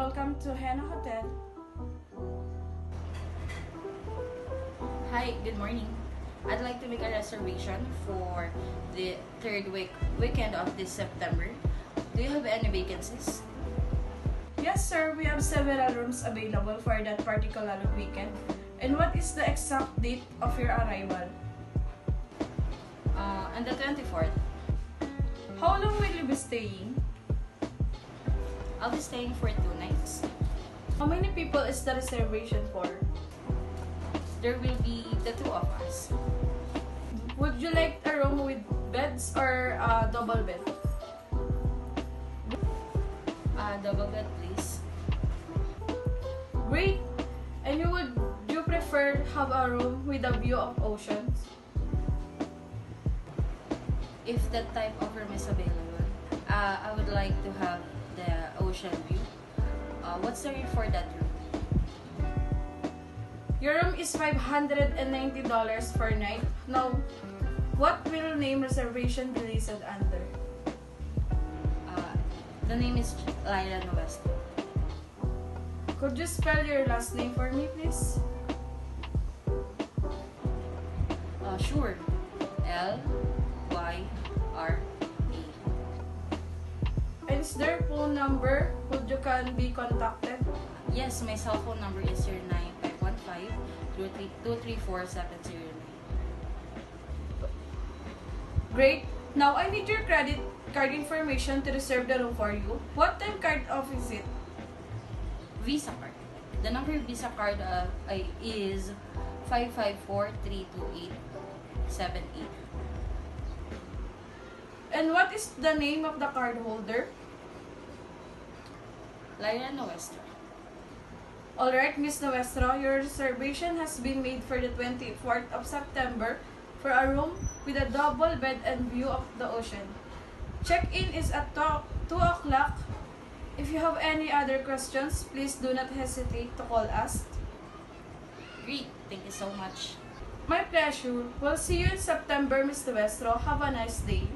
welcome to Hena Hotel. Hi, good morning. I'd like to make a reservation for the weekend of this September. Do you have any vacancies? Yes, sir, we have several rooms available for that particular weekend. And what is the exact date of your arrival? On the 24th. How long will you be staying? I'll be staying for 2 nights. How many people is the reservation for? There will be the 2 of us. Would you like a room with beds or a double bed? Double bed, please. Great! And would you prefer have a room with a view of oceans? If that type of room is available, I would like to have the ocean view. What's the rate for that room? Your room is $590 per night. Now, what will name reservation be listed under? The name is Lyra Nuestro. Could you spell your last name for me, please? Sure. Lyra. And is there a phone number would you can be contacted? Yes, my cell phone number is 09515-234-709. Great. Now I need your credit card information to reserve the room for you. What time card off is it? Visa card. The number of Visa card is 554-328-78. And what is the name of the card holder? Lyra Nuestro. Alright, Miss Nuestro, your reservation has been made for the 24th of September for a room with a double bed and view of the ocean. Check-in is at 2 o'clock. If you have any other questions, please do not hesitate to call us. Great. Thank you so much. My pleasure. We'll see you in September, Miss Nuestro. Have a nice day.